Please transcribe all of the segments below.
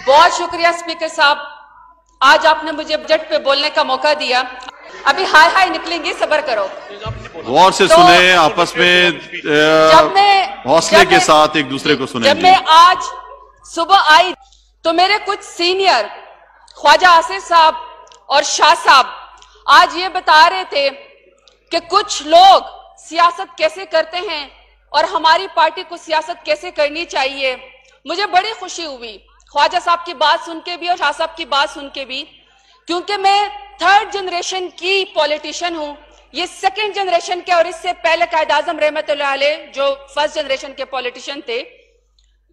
बहुत शुक्रिया स्पीकर साहब, आज आपने मुझे बजट पे बोलने का मौका दिया। अभी हाय हाय निकलेंगी, सब्र करो। गौर से सुने, आपस में हौसले के साथ एक दूसरे को सुनेंगे। जब मैं आज सुबह आई तो मेरे कुछ सीनियर ख्वाजा आसिफ साहब और शाह साहब आज ये बता रहे थे कि कुछ लोग सियासत कैसे करते हैं और हमारी पार्टी को सियासत कैसे करनी चाहिए। मुझे बड़ी खुशी हुई ख्वाजा साहब की बात सुन के भी और शाह साहब की बात सुन के भी, क्योंकि मैं थर्ड जनरेशन की पॉलिटिशियन हूं, ये सेकंड जनरेशन के, और इससे पहले कायद आजम रहमतुल्लाह अलैह जो फर्स्ट जनरेशन के पॉलिटिशियन थे।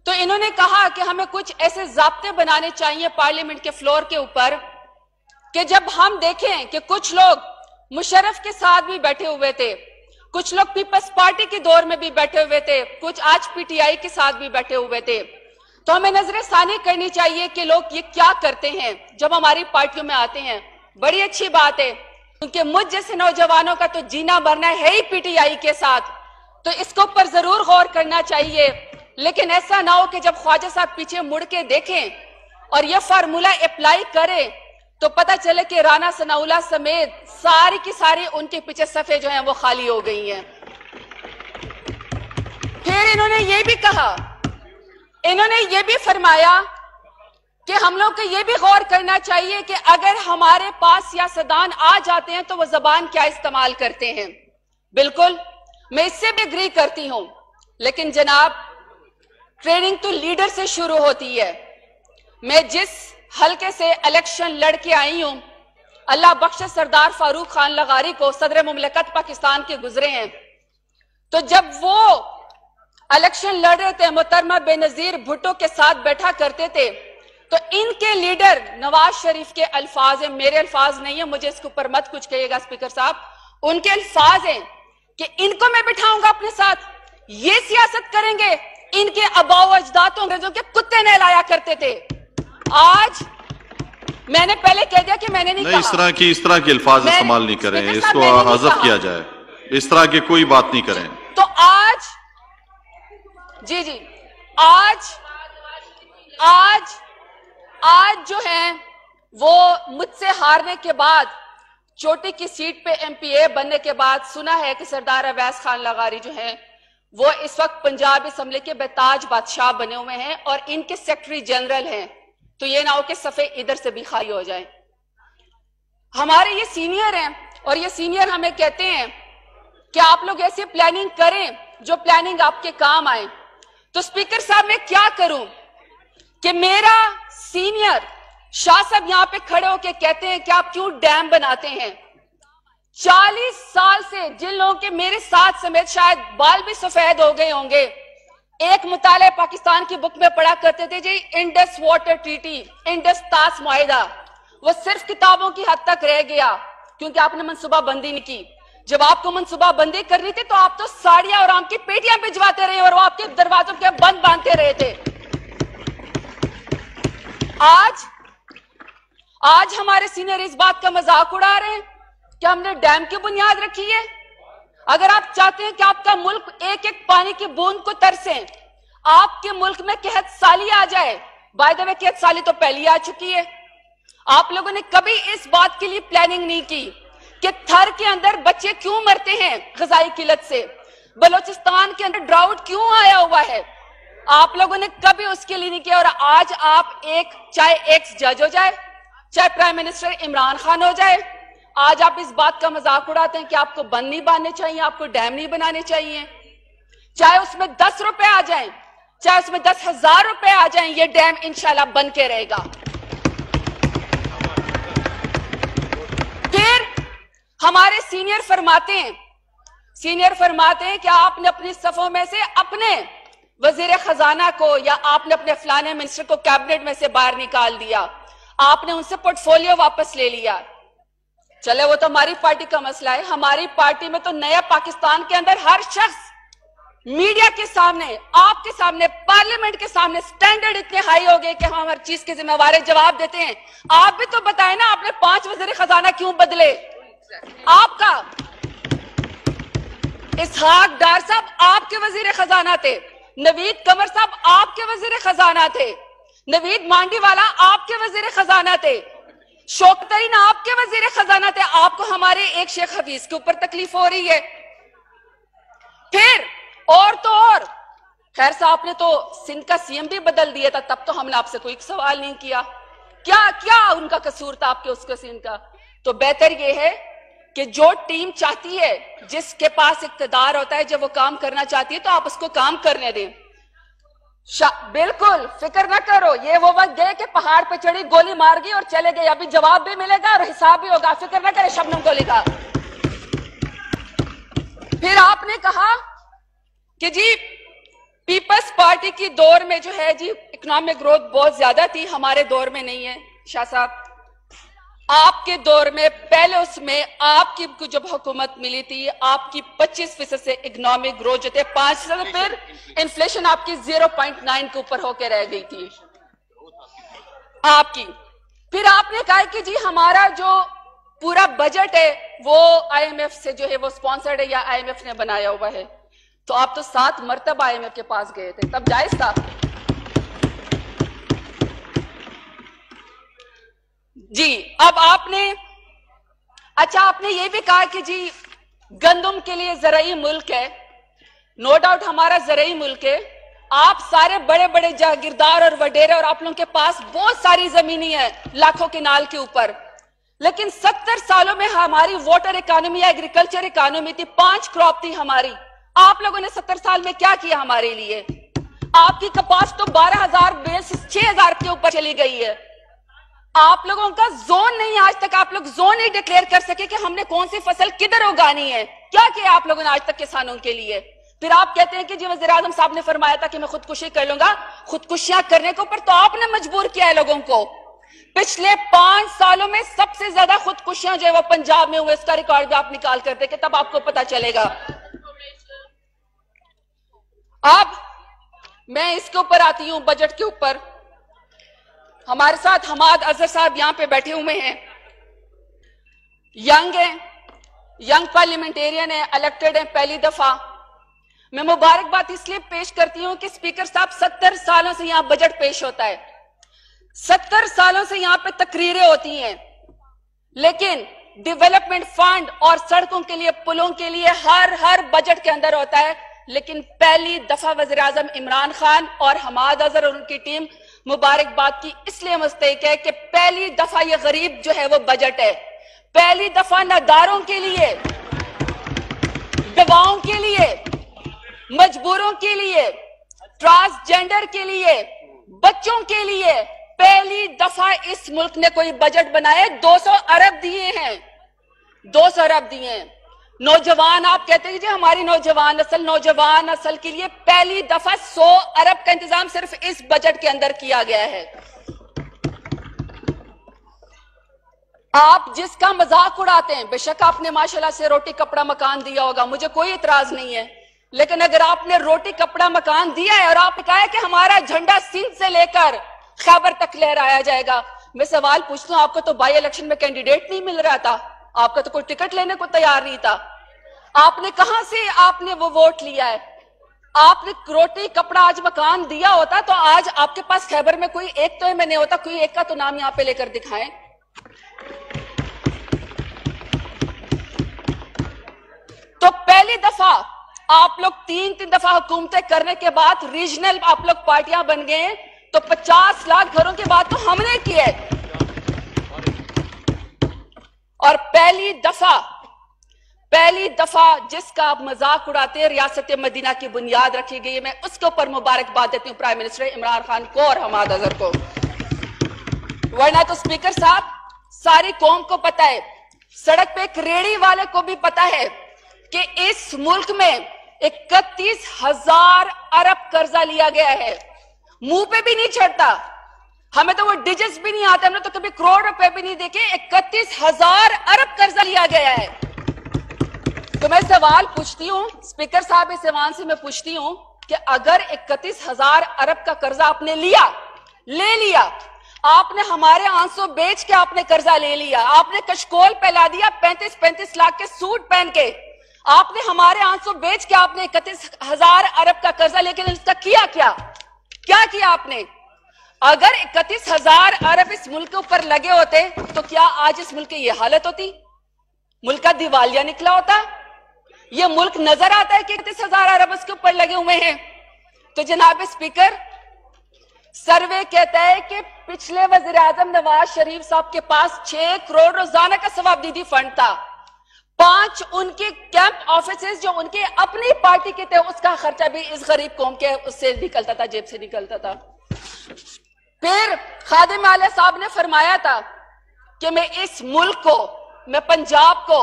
तो इन्होंने कहा कि हमें कुछ ऐसे ज़ाब्ते बनाने चाहिए पार्लियामेंट के फ्लोर के ऊपर कि जब हम देखें कि कुछ लोग मुशर्रफ के साथ भी बैठे हुए थे, कुछ लोग पीपल्स पार्टी के दौर में भी बैठे हुए थे, कुछ आज पीटीआई के साथ भी बैठे हुए थे, तो हमें नजरसानी करनी चाहिए कि लोग ये क्या करते हैं जब हमारी पार्टियों में आते हैं। बड़ी अच्छी बात है, क्योंकि मुझ जैसे नौजवानों का तो जीना मरना है ही पीटीआई के साथ, तो इसके ऊपर जरूर गौर करना चाहिए। लेकिन ऐसा ना हो कि जब ख्वाजा साहब पीछे मुड़ के देखें और ये फार्मूला अप्लाई करें तो पता चले कि राना सनाउल्लाह समेत सारी की सारी उनके पीछे सफे जो हैं वो खाली हो गई हैं। फिर इन्होंने ये भी कहा, इन्होंने ये भी फरमाया कि हम लोग को ये भी गौर करना चाहिए कि अगर हमारे पास सियासतदान आ जाते हैं तो वो जबान क्या इस्तेमाल करते हैं। बिल्कुल मैं इससे भी एग्री करती हूं, लेकिन जनाब ट्रेनिंग तो लीडर से शुरू होती है। मैं जिस हल्के से इलेक्शन लड़ के आई हूं, अल्लाह बख्शे सरदार फारूक खान लगारी को सदर मुमलकत पाकिस्तान के गुजरे हैं, तो जब वो इलेक्शन लड़ रहे थे मोहतरमा बेनजीर भुट्टो के साथ बैठा करते थे, तो इनके लीडर नवाज शरीफ के अल्फाज हैं, मेरे अल्फाज नहीं है, मुझे इसके ऊपर मत कुछ कहिएगा स्पीकर साहब, उनके अल्फाज हैं कि इनको मैं बिठाऊंगा अपने साथ, ये सियासत करेंगे, इनके अबाव अजदाद तो अंग्रेजों के कुत्ते नहलाया करते थे। आज मैंने पहले कह दिया कि मैंने नहीं कहा। इस तरह के अल्फाज इस्तेमाल नहीं करें, इसको हज़फ किया जाए, इस तरह की कोई बात नहीं करें। तो आज जी आज जो है वो मुझसे हारने के बाद चोटी की सीट पे एमपीए बनने के बाद सुना है कि सरदार अवैस खान लगारी जो हैं वो इस वक्त पंजाब असेंबली के बेताज बादशाह बने हुए हैं और इनके सेक्रेटरी जनरल हैं। तो ये ना हो कि सफे इधर से भी खाली हो जाए। हमारे ये सीनियर हैं और ये सीनियर हमें कहते हैं कि आप लोग ऐसी प्लानिंग करें जो प्लानिंग आपके काम आए। तो स्पीकर साहब मैं क्या करूं कि मेरा सीनियर शाह साहब यहां पे खड़े होकर कहते हैं कि आप क्यों डैम बनाते हैं। 40 साल से जिन लोगों के मेरे साथ समेत शायद बाल भी सफेद हो गए होंगे, एक मुताले पाकिस्तान की बुक में पढ़ा करते थे जी, इंडस वाटर ट्रीटी, इंडस तास मुआहिदा, वो सिर्फ किताबों की हद तक रह गया क्योंकि आपने मनसूबाबंदी नहीं की। जब आपको मनसूबाबंदी करनी थी तो आप तो साड़ियां और आम की पेटियां भिजवाते रहे और वो आपके दरवाजों के बंद बांधते रहे थे। आज हमारे सीनियर इस बात का मजाक उड़ा रहे हैं कि हमने डैम की बुनियाद रखी है। अगर आप चाहते हैं कि आपका मुल्क एक एक पानी की बूंद को तरसे, आपके मुल्क में कहत साली आ जाए, बाय द वे कहत साली तो पहले आ चुकी है। आप लोगों ने कभी इस बात के लिए प्लानिंग नहीं की कि थर के अंदर बच्चे क्यों मरते हैं ग़िज़ाई किल्लत से, बलोचिस्तान के अंदर ड्राउट क्यों आया हुआ है, आप लोगों ने कभी उसके लिए नहीं किया। और आज आप चाहे एक्स जज हो जाए, चाहे प्राइम मिनिस्टर इमरान खान हो जाए, आज आप इस बात का मजाक उड़ाते हैं कि आपको बंद नहीं बांधने चाहिए, आपको डैम नहीं बनाने चाहिए। चाहे उसमें 10 रुपए आ जाएं, चाहे उसमें 10,000 रुपए आ जाएं, ये डैम इंशाल्लाह बन के रहेगा। फिर हमारे सीनियर फरमाते हैं कि आपने अपनी सफों में से अपने वजीर खजाना को या आपने अपने फलाने मिनिस्टर को कैबिनेट में से बाहर निकाल दिया, आपने उनसे पोर्टफोलियो वापस ले लिया। चले वो तो हमारी पार्टी का मसला है। हमारी पार्टी में तो नया पाकिस्तान के अंदर हर शख्स मीडिया के सामने, आपके सामने, पार्लियामेंट के सामने स्टैंडर्ड इतने हाई हो गए कि हम हर चीज के जिम्मेवार जवाब देते हैं। आप भी तो बताएं ना, आपने 5 वजीर खजाना क्यों बदले? आपका इसहाक डार साहब आपके वजीर खजाना थे, नवीद कमर साहब आपके वजीर खजाना थे, نوید مانڈی والا آپ کے وزیر خزانہ تھے, شوکت ترین آپ کے وزیر خزانہ تھے, آپ کو ہمارے ایک شیخ حفیظ کے اوپر تکلیف ہو رہی ہے. پھر اور تو اور, خیر صاحب آپ نے تو سندھ کا سی ایم بھی بدل دیا تھا, تب تو ہم نے آپ سے کوئی سوال نہیں کیا. کیا ان کا قصور تھا آپ کے اس کا سندھ کا؟ تو بہتر یہ ہے کہ جو ٹیم چاہتی ہے, جس کے پاس اقتدار ہوتا ہے, جب وہ کام کرنا چاہتی ہے تو آپ اس کو کام کرنے دیں. بالکل فکر نہ کرو, یہ وہ وقت گئے کہ پہاڑ پہ چڑھی, گولی مار گئی اور چلے گئے. ابھی جواب بھی ملے گا اور حساب بھی ہوگا, فکر نہ کرے شبنم گولی کا. پھر آپ نے کہا کہ جی پیپلز پارٹی کی دور میں جو ہے جی اکنامک گروتھ بہت زیادہ تھی, ہمارے دور میں نہیں ہے. شاہ صاحب آپ کے دور میں, پہلے اس میں آپ کی جب حکومت ملی تھی, آپ کی 25% سے اکنامک گروتھ جو تھے 5%, پھر انفلیشن آپ کی 0.9 کے اوپر ہو کے رہ گئی تھی آپ کی. پھر آپ نے کہا کہ جی ہمارا جو پورا بجٹ ہے وہ آئی ایم ایف سے جو ہے وہ سپانسرڈ ہے یا آئی ایم ایف نے بنایا ہوا ہے. تو آپ تو 7 مرتبہ آئی ایم ایف کے پاس گئے تھے, تب جائز تھا جی. اب آپ نے آپ نے یہ بھی کہا کہ جی گندم کے لیے زرعی ملک ہے. نو ڈاؤٹ ہمارا زرعی ملک ہے, آپ سارے بڑے بڑے جاگیردار اور وڈیرے, اور آپ لوگوں کے پاس بہت ساری زمینیں ہیں لاکھوں کنال کے اوپر, لیکن 70 سالوں میں ہماری واٹر اکانومی یا ایگریکلچر اکانومی تھی, 5 کراپ تھی ہماری. آپ لوگوں نے 70 سال میں کیا کیا ہمارے لیے؟ آپ کی کپاس تو 12,000 بیل سے 6,000 کے اوپر چلی گئی ہے. آپ لوگوں کا زون نہیں, آج تک آپ لوگ زون نہیں ڈکلیئر کر سکے کہ ہم نے کون سی فصل کدھر اگانی ہے. کیا کیا آپ لوگوں نے آج تک کسانوں کے لیے؟ پھر آپ کہتے ہیں کہ جی وزیر اعظم صاحب نے فرمایا تھا کہ میں خودکشی کر لوں گا. خودکشیاں کرنے کے اوپر تو آپ نے مجبور کیا ہے لوگوں کو. پچھلے 5 سالوں میں سب سے زیادہ خودکشیاں جو ہے وہ پنجاب میں ہوئے, اس کا ریکارڈ بھی آپ نکال کر دیں کہ تب آپ کو پتا چلے گا. اب میں اس کے اوپر آتی ہوں, بجٹ کے اوپر. ہمارے ساتھ حماد اظہر صاحب یہاں پہ بیٹھے ہوئے ہیں, ینگ پارلیمنٹیرین ہیں, الیکٹڈ ہیں پہلی دفعہ. میں مبارکباد اس لیے پیش کرتی ہوں کہ اسپیکر صاحب 70 سالوں سے یہاں بجٹ پیش ہوتا ہے, 70 سالوں سے یہاں پہ تقریریں ہوتی ہیں, لیکن ڈیولپمنٹ فنڈ اور سڑکوں کے لیے, پلوں کے لیے ہر بجٹ کے اندر ہوتا ہے. لیکن پہلی دفعہ وزیر اعظم عمران خان اور حماد اظہر اور ان کی ٹیم مبارکباد کی اس لیے مستحق ہے کہ پہلی دفعہ یہ غریب جو ہے وہ بجٹ ہے. پہلی دفعہ ناداروں کے لیے, بیواؤں کے لیے, مجبوروں کے لیے, ٹرانسجینڈر کے لیے, بچوں کے لیے پہلی دفعہ اس ملک نے کوئی بجٹ بنائے. 200 ارب دیے ہیں, 200 ارب دیے ہیں. نوجوان, آپ کہتے ہیں جی ہماری نوجوان نسل کے لیے پہلی دفعہ 100 ارب کا انتظام صرف اس بجٹ کے اندر کیا گیا ہے. آپ جس کا مذاق اڑاتے ہیں, بے شک آپ نے ماشاءاللہ سے روٹی کپڑا مکان دیا ہوگا, مجھے کوئی اعتراض نہیں ہے, لیکن اگر آپ نے روٹی کپڑا مکان دیا ہے اور آپ نے کہا ہے کہ ہمارا جھنڈا سندھ سے لے کر خیبر تک لہرایا جائے گا, میں سوال پوچھتا ہوں, آپ کو تو بائی الیکشن میں کینڈیڈیٹ نہیں مل رہا تھا, آپ کا تو کوئی ٹکٹ لینے کو تیار نہیں تھا, آپ نے کہاں سے آپ نے وہ ووٹ لیا ہے؟ آپ نے روٹی کپڑا آج مکان دیا ہوتا تو آج آپ کے پاس خیبر میں کوئی ایک تو میں نہیں ہوتا, کوئی ایک کا تو نام یہاں پہ لے کر دکھائیں. تو پہلی دفعہ آپ لوگ 3 دفعہ حکومتیں کرنے کے بعد ریجنل آپ لوگ پارٹیاں بن گئے, تو 50 لاکھ گھروں کے بعد تو ہم نے کیے. اور پہلی دفعہ جس کا آپ مذاق اڑاتے ہیں, ریاست مدینہ کی بنیاد رکھی گئی ہے. میں اس کے اوپر مبارکباد دیتی ہوں پرائم منسٹر عمران خان کو اور حماد اظہر کو. ورنہ تو اسپیکر صاحب ساری قوم کو پتا ہے, سڑک پہ ایک ریڑھی والے کو بھی پتا ہے کہ اس ملک میں 31,000 ارب قرضہ لیا گیا ہے. منہ پہ بھی نہیں چڑھتا, ہمیں تو وہ ڈیجٹس بھی نہیں آتے, ہم نے تو کبھی کروڑ روپے بھی نہیں دیکھے. 31,000 ارب قرضہ لیا گیا ہے. تو میں سوال پوچھتی ہوں اسپیکر صاحب, اس ایوان سے میں پوچھتی ہوں کہ اگر 31,000 ارب کا قرضہ آپ نے لے لیا, آپ نے ہمارے آنسو بیچ کے آپ نے قرضہ لے لیا, آپ نے کشکول پہلا دیا 35 لاکھ کے سوٹ پہن کے, آپ نے ہمارے آنسو بیچ کے آپ نے 31,000 ارب کا قرضہ, لیکن اس کا کیا آپ نے؟ اگر 31,000 ارب اس ملک کے اوپر لگے ہوتے تو کیا آج اس ملک کی یہ حالت ہوتی؟ ملک کا دیوالیہ نکلا ہوتا؟ یہ ملک نظر آتا ہے کہ 31,000 ارب اس کے اوپر لگے ہوئے ہیں؟ تو جناب اسپیکر، سروے کہتا ہے کہ پچھلے وزیر اعظم نواز شریف صاحب کے پاس 6 کروڑ روزانہ کا ثوابدیدی فنڈ تھا. 5 ان کے کیمپ آفیسز جو ان کے اپنی پارٹی کے تھے، اس کا خرچہ بھی اس غریب قوم کے اس سے نکلتا تھا، جیب سے نکلتا تھا. پھر خادم اعلیٰ صاحب نے فرمایا تھا کہ میں اس ملک کو، میں پنجاب کو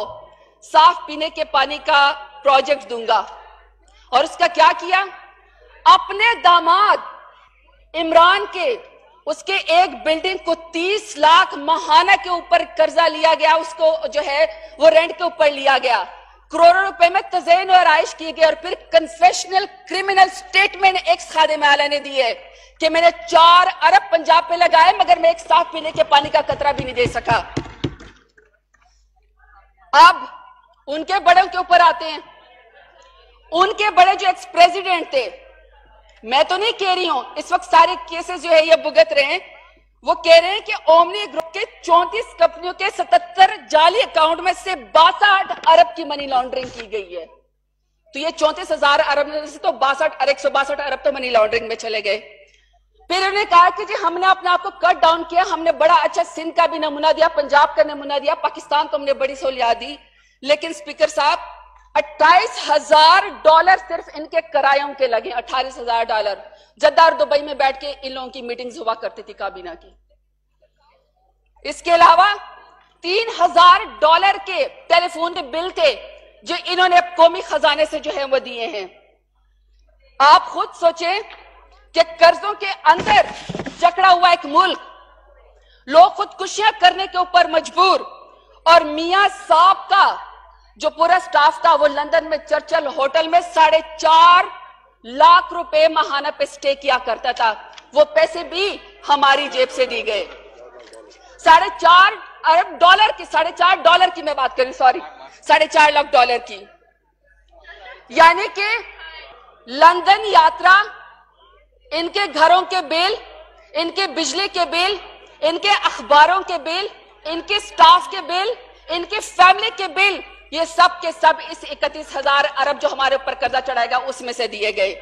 صاف پینے کے پانی کا پروجیکٹ دوں گا. اور اس کا کیا کیا؟ اپنے داماد عمران کے اس کے ایک بلڈنگ کو 30 لاکھ ماہانہ کے اوپر قرضہ لیا گیا، اس کو جو ہے وہ رینٹ کے اوپر لیا گیا، کروڑوں روپے میں تزئین و آرائش کی گئی. اور پھر کنفیشنل کرمنل سٹیٹمنٹ ایک خادم اعلیٰ نے دی ہے کہ میں نے 4 ارب پنجاب پہ لگائے مگر میں ایک صاف پینے کے پانی کا قطرہ بھی نہیں دے سکا. اب ان کے بڑوں کے اوپر آتے ہیں. ان کے بڑے جو ایکس پریزیڈنٹ تھے، میں تو نہیں کہہ رہی ہوں، اس وقت سارے کیسز جو ہے یہ بھگت رہے ہیں، وہ کہہ رہے ہیں کہ اومنی گروپ کے 34 کمپنیوں کے 77 جعلی اکاؤنٹ میں سے 62 ارب کی منی لانڈرنگ کی گئی ہے. تو یہ 34,000 ارب میں سے تو 162 ارب تو منی لانڈرنگ میں چلے گئے. پھر انہوں نے کہا کہ جی ہم نے اپنے آپ کو کٹ ڈاؤن کیا، ہم نے بڑا اچھا سندھ کا بھی نمونہ دیا، پنجاب کا نمونہ دیا، پاکستان کو ہم نے بڑی سہولیات دی. لیکن اسپیکر صاحب، $28,000 صرف ان کے کرایوں کے لگے، $28,000. جدہ اور دبئی میں بیٹھ کے ان لوگوں کی میٹنگز ہوا کرتی تھی کابینہ کی. اس کے علاوہ $3,000 کے ٹیلی فون کے بل تھے جو انہوں نے قومی خزانے سے جو ہے وہ دیے ہیں. آپ خود سوچیں کہ قرضوں کے اندر جکڑا ہوا ایک ملک، لوگ خودکشیاں کرنے کے اوپر مجبور، اور میاں صاحب کا جو پورا سٹاف تھا وہ لندن میں چرچل ہوٹل میں 4.5 لاکھ روپے ماہانہ پہ سٹے کیا کرتا تھا. وہ پیسے بھی ہماری جیب سے دی گئے. 4.5 ارب ڈالر کی، $4.5 کی میں بات کروں، سوری، $4.5 لاکھ کی. یعنی کہ لندن یاترا، ان کے گھروں کے بل، ان کے بجلی کے بل، ان کے اخباروں کے بل، ان کے سٹاف کے بل، ان کے فیملی کے بل، یہ سب کے سب اس 31,000 ارب جو ہمارے اوپر قرضہ چڑھائے گا اس میں سے دیے گئے.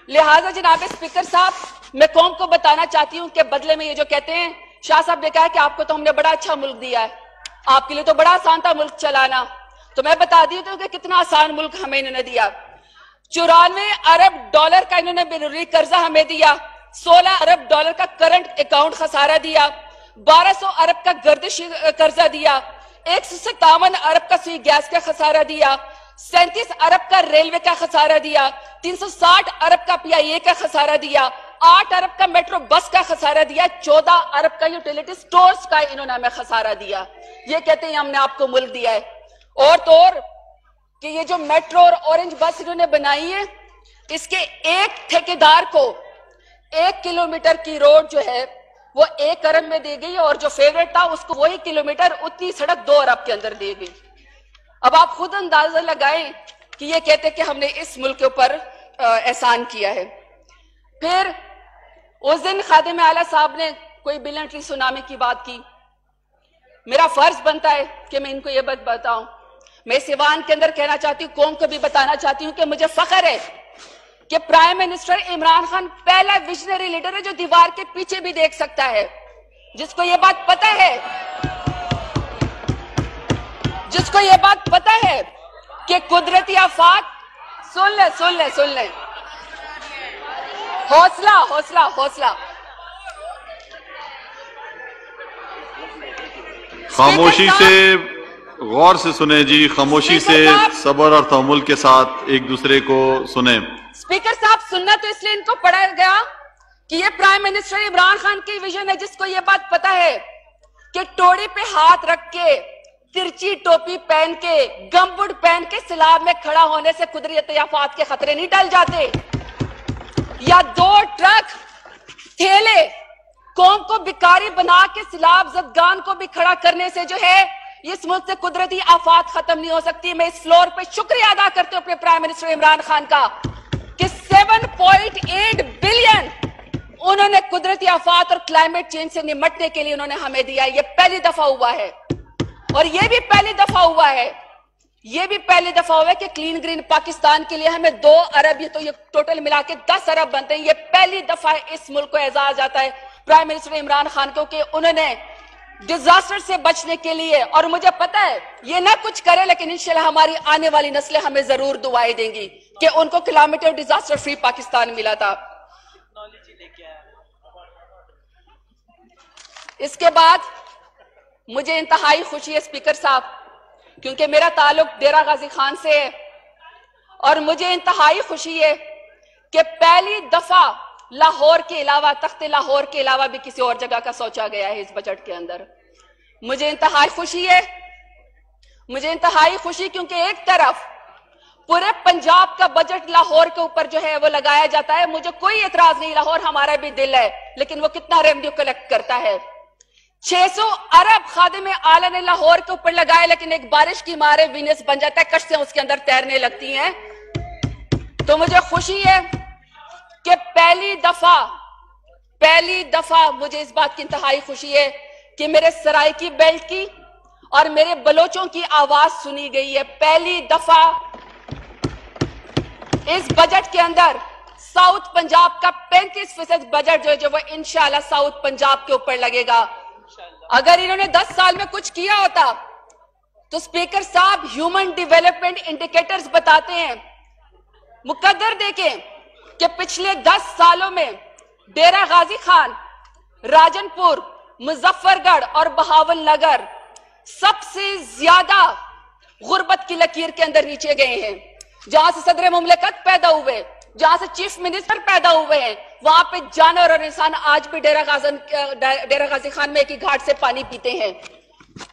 لہٰذا جناب اسپیکر صاحب، میں قوم کو بتانا چاہتی ہوں کہ بدلے میں یہ جو کہتے ہیں، شاہ صاحب نے کہا کہ آپ کو تو ہم نے بڑا اچھا ملک دیا ہے، آپ کے لیے تو بڑا آسان تھا ملک چلانا. تو میں بتا دی ہوں کہ کتنا آسان ملک ہمیں انہوں نے دیا. 94 ارب ڈالر کا انہوں نے بیرونی قرضہ ہمیں دیا، 16 ارب ڈالر کا کرنٹ اکاؤنٹ خسارہ دیا، 1200 ارب کا گردشی قرضہ دیا، 157 ارب کا سوئی گیس کا خسارہ دیا، 37 ارب کا ریلوے کا خسارہ دیا، 360 ارب کا پی آئی اے کا خسارہ دیا، 8 ارب کا میٹرو بس کا خسارہ دیا، 14 ارب کا یوٹیلیٹی سٹورز کا انہوں نے ہمیں خسارہ دیا. یہ کہتے ہیں ہم نے آپ کو ملک دیا ہے. اور تو اور کہ یہ جو میٹرو اور اورنج بس انہوں نے بنائی ہے، اس کے ایک ٹھیکیدار کو 1 کلومیٹر کی روڈ جو ہے وہ 1 ارب میں دے گئی، اور جو فیوریٹ تھا اس کو وہی کلومیٹر اتنی سڑک 2 ارب کے اندر دے گئی. اب آپ خود اندازہ لگائیں کہ یہ کہتے کہ ہم نے اس ملک کے اوپر احسان کیا ہے. پھر اس دن خادم اعلیٰ صاحب نے کوئی بلنٹری سونامی کی بات کی. میرا فرض بنتا ہے کہ میں ان کو یہ بات بتاؤں. میں سیوان کے اندر کہنا چاہتی ہوں، قوم کو بھی بتانا چاہتی ہوں کہ مجھے فخر ہے کہ پرائم منسٹر عمران خان پہلا ویژنری لیڈر ہے جو دیوار کے پیچھے بھی دیکھ سکتا ہے، جس کو یہ بات پتہ ہے، جس کو یہ بات پتہ ہے کہ قدرتی آفات، سن لیں، حوصلہ. خاموشی سے، غور سے سنیں جی، خاموشی سے، صبر اور تحمل کے ساتھ ایک دوسرے کو سنیں. اسپیکر صاحب، سننا تو اس لیے ان کو پڑھا گیا کہ یہ پرائم منسٹر عمران خان کی ویژن ہے، جس کو یہ بات پتا ہے کہ ٹوڑی پہ ہاتھ رکھ کے، ترچی ٹوپی پہن کے، گمبٹ پہن کے سیلاب میں کھڑا ہونے سے قدرتی آفات کے خطرے نہیں ٹل جاتے. یا 2 ٹرک تھیلے قوم کو بیکاری بنا کے سیلاب زدگان کو بھی کھڑا کرنے سے جو ہے اس ملک سے قدرتی آفات ختم نہیں ہو سکتی. میں اس فلور پہ شکریہ ادا کرتے ہوں اپنے پرائم منسٹر عمران خان کا کہ 7.8 بلین उन्होंने कुदरती आफात और क्लाइमेट चेंज से निपटने के लिए उन्होंने हमें दिया। ये पहली दफा हुआ है, और ये भी पहली दफा हुआ है कि क्लीन ग्रीन पाकिस्तान के लिए हमें 2 अरब, ये तो ये टोटल मिला के 10 अरब बनते हैं। ये पहली दफा इस मुल्क को एजाज आता है प्राइम मिनिस्टर इमरान खान को कि उन्होंने डिजास्टर से बचने के लिए, और मुझे पता है ये ना कुछ करे लेकिन इंशाल्लाह हमारी आने वाली नस्लें हमें जरूर दुआएं देंगी कि उनको क्लाइमेट और डिजास्टर फ्री पाकिस्तान मिला था। इसके बाद मुझे इंतहाई खुशी है स्पीकर साहब, क्योंकि मेरा ताल्लुक डेरा गाजी खान से है, और मुझे इंतहाई खुशी है कि पहली दफा लाहौर के अलावा, तख्ते लाहौर के अलावा भी किसी और जगह का सोचा गया है इस बजट के अंदर। मुझे इंतहाई खुशी है, क्योंकि एक तरफ पूरे पंजाब का बजट लाहौर के ऊपर जो है वो लगाया जाता है। मुझे कोई एतराज नहीं, लाहौर हमारा भी दिल है, लेकिन वो कितना रेवेन्यू कलेक्ट करता है। 600 अरब खादिम आला ने लाहौर के ऊपर लगाए, लेकिन एक बारिश की मारे वीनस बन जाता है, कश्तियां उसके अंदर तैरने लगती हैं। तो मुझे खुशी है कि पहली दफा मुझे इस बात की इंतहाई खुशी है कि मेरे सराइकी बेल्ट की और मेरे बलोचों की आवाज सुनी गई है। पहली दफा इस बजट के अंदर साउथ पंजाब का 35% बजट जो वो इंशाल्लाह साउथ पंजाब के ऊपर लगेगा। अगर इन्होंने 10 साल में कुछ किया होता तो स्पीकर साहब ह्यूमन डेवलपमेंट इंडिकेटर्स बताते हैं, मुकद्दर देखें कि पिछले 10 सालों में डेरा गाजी खान, राजनपुर, मुजफ्फरगढ़ और बहावल नगर सबसे ज्यादा गुर्बत की लकीर के अंदर नीचे गए हैं। जहां से सदर मुमलिकत पैदा हुए, जहां से चीफ मिनिस्टर पैदा हुए हैं, वहां पे जानवर और इंसान आज भी डेरा गाजी खान में एक ही घाट से पानी पीते हैं।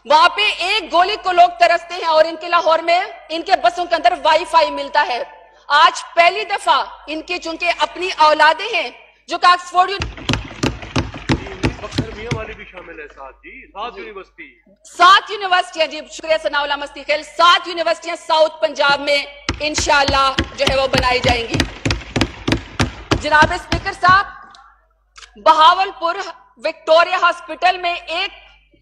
वहां पे एक गोली को लोग तरसते हैं, और इनके लाहौर में इनके बसों के अंदर वाईफाई मिलता है। आज पहली दफा इनके चूंकि अपनी औलादे हैं जो कि ऑक्सफोर्ड वाली भी शामिल है, 7 यूनिवर्सिटियां, जी शुक्रिया सनाउल्लाह मस्ती खेल, 7 यूनिवर्सिटियां साउथ पंजाब में इंशाल्लाह जो है वो बनाई जाएंगी। जनाब स्पीकर साहब, बहावलपुर विक्टोरिया हॉस्पिटल में एक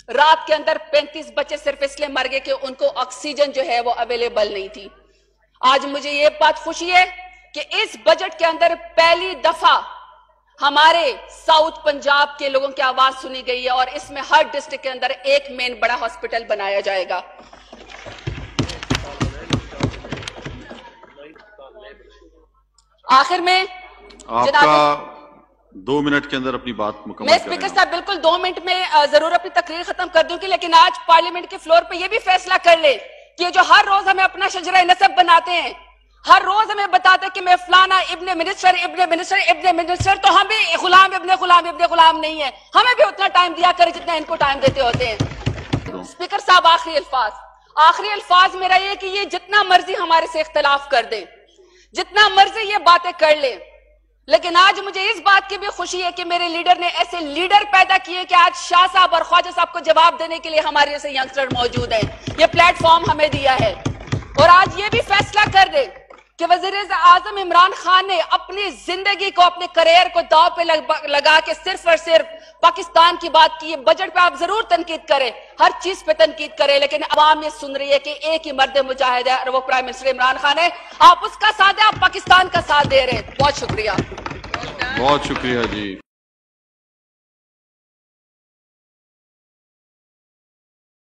रात के अंदर 35 बच्चे सिर्फ इसलिए मर गए कि उनको ऑक्सीजन जो है वो अवेलेबल नहीं थी। आज मुझे ये बात खुशी है कि इस बजट के अंदर पहली दफा हमारे साउथ पंजाब के लोगों की आवाज सुनी गई है, और इसमें हर डिस्ट्रिक्ट के अंदर एक मेन बड़ा हॉस्पिटल बनाया जाएगा। आखिर में आपका 2 मिनट के अंदर अपनी बात मुकम्मल मैं स्पीकर साहब बिल्कुल 2 मिनट में जरूर अपनी तकरीर खत्म कर दूंगी, लेकिन आज पार्लियामेंट के फ्लोर पे ये भी फैसला कर ले कि जो हर रोज हमें अपना शजरा नसब बनाते हैं, हर रोज हमें बताते हैं कि मैं फलाना इब्ने मिनिस्टर, तो हम भी गुलाम इब्ने गुलाम नहीं है। हमें भी उतना टाइम दिया करें जितना इनको टाइम देते होते हैं। स्पीकर साहब, आखिरी अल्फाज मेरा ये कि ये जितना मर्जी हमारे से इख्तिलाफ कर दे, जितना मर्जी ये बातें कर ले, लेकिन आज मुझे इस बात की भी खुशी है कि मेरे लीडर ने ऐसे लीडर पैदा किए कि आज शाह साहब और ख्वाजा साहब को जवाब देने के लिए हमारे जैसे यंगस्टर मौजूद हैं। ये प्लेटफॉर्म हमें दिया है, और आज ये भी फैसला कर दे कि वज़ीर आज़म इमरान खान ने अपनी जिंदगी को, अपने करियर को दांव पे लगा के सिर्फ और सिर्फ पाकिस्तान की बात की। बजट पे आप जरूर तनकीद करें, हर चीज पे तनकीद करें, लेकिन अवाम ये सुन रही है कि एक ही मर्द मुजाहिद है और वो प्राइम मिनिस्टर इमरान खान है। आप उसका साथ है, आप पाकिस्तान का साथ दे रहे हैं। बहुत शुक्रिया जी।